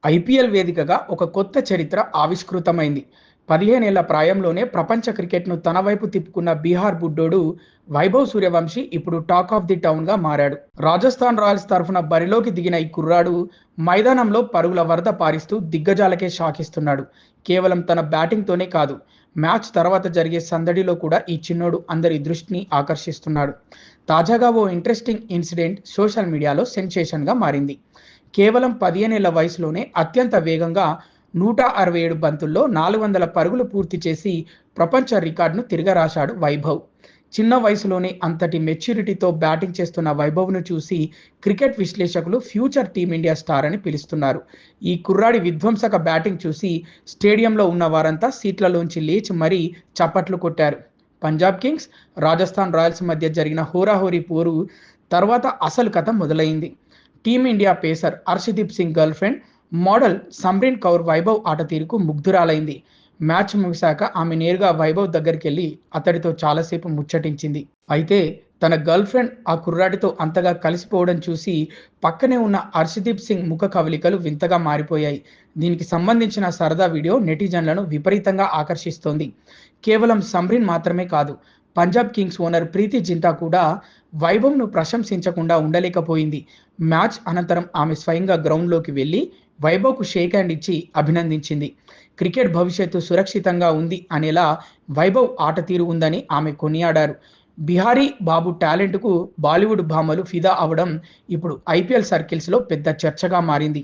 IPL వేదికగా ఒక కొత్త చరిత్ర ఆవిష్కృతమైంది. 15 ఏళ్ల ప్రాయంలోనే ప్రపంచ క్రికెట్‌ను తన వైపు తిప్పుకున్న బీహార్ బుడ్డోడు వైభవ్ సూర్యవంశీ ఇప్పుడు టాక్ ఆఫ్ ది టౌన్‌గా మారాడు. రాజస్థాన్ రాయల్స్ తరఫున బరిలోకి దిగిన ఈ కుర్రాడు మైదానంలో పరుగుల వరద పారిస్తూ దిగ్గజాలకే షాకిస్తున్నాడు. కేవలం తన బ్యాటింగ్‌తోనే కాదు, మ్యాచ్ తర్వాత జరిగే సందడిలో కూడా ఈ చిన్నోడు అందరి దృష్టిని ఆకర్షిస్తున్నాడు. తాజాగా ఓ ఇంట్రెస్టింగ్ ఇన్సిడెంట్ సోషల్ మీడియాలో సెన్సేషన్‌గా మారింది. కేవలం 15 ఏళ్ల వయసులోనే అత్యంత వేగంగా 167 బంతుల్లో 400 పరుగులు పూర్తి చేసి ప్రపంచ రికార్డును తిరగరాశాడు వైభవ్. చిన్న వయసులోనే అంతటి మెచ్యూరిటీతో బ్యాటింగ్ చేస్తున్న వైభవ్‌ను చూసి క్రికెట్ విశ్లేషకులు ఫ్యూచర్ టీమిండియా స్టార్ అని పిలుస్తున్నారు. ఈ కుర్రాడి విధ్వంసక బ్యాటింగ్ చూసి స్టేడియంలో ఉన్న వారంతా సీట్లలోంచి లేచి మరీ చప్పట్లు కొట్టారు. పంజాబ్ కింగ్స్, రాజస్థాన్ రాయల్స్ మధ్య జరిగిన హోరాహోరీ పోరు తర్వాత అసలు కథ మొదలైంది. Team India pacer Harshdeep Singh girlfriend, model Samreen Kaur Vaibhav ఆట తీరుకు ముగ్ధురాలైంది. మ్యాచ్ ముగిశాక ఆమె నేరుగా వైభవ్ దగ్గరికెళ్లి అతడితో చాలాసేపు ముచ్చటించింది. అయితే తన గర్ల్‌ఫ్రెండ్ ఆ కుర్రాడితో అంతగా కలిసిపోవడం చూసి పక్కనే ఉన్న హర్షదీప్ సింగ్ ముఖ కవళికలు వింతగా మారిపోయాయి. దీనికి సంబంధించిన సరదా వీడియో నెటిజన్లను విపరీతంగా ఆకర్షిస్తోంది. కేవలం సమ్రీన్ మాత్రమే కాదు, పంజాబ్ కింగ్స్ ఓనర్ ప్రీతి జింటా కూడా వైభవ్‌ను ప్రశంసించకుండా ఉండలేకపోయింది. మ్యాచ్ అనంతరం ఆమె స్వయంగా గ్రౌండ్‌లోకి వెళ్లి వైభవ్‌కు షేక్ హ్యాండ్ ఇచ్చి అభినందించింది. క్రికెట్ భవిష్యత్తు సురక్షితంగా ఉంది అనేలా వైభవ్ ఆట తీరు ఉందని ఆమె కొనియాడారు. బిహారీ బాబు టాలెంట్‌కు బాలీవుడ్ భామలు ఫిదా అవ్వడం ఇప్పుడు ఐపీఎల్ సర్కిల్స్‌లో పెద్ద చర్చగా మారింది.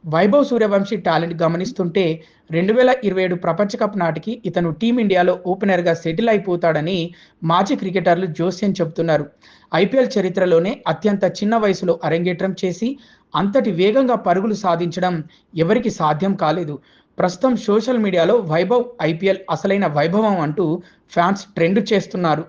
వైభవ్ సూర్యవంశీ టాలెంట్ గమనిస్తుంటే 2027 ప్రపంచ కప్ నాటికి ఇతను టీమిండియాలో ఓపెనర్‌గా సెటిల్ అయిపోతాడని మాజీ క్రికెటర్లు జోస్యం చెబుతున్నారు. ఐపీఎల్ చరిత్రలోనే అత్యంత చిన్న వయసులో అరంగేట్రం చేసి అంతటి వేగంగా పరుగులు సాధించడం ఎవరికీ సాధ్యం కాలేదు. ప్రస్తుతం సోషల్ మీడియాలో వైభవ్ ఐపీఎల్ అసలైన వైభవం అంటూ ఫ్యాన్స్ ట్రెండ్ చేస్తున్నారు.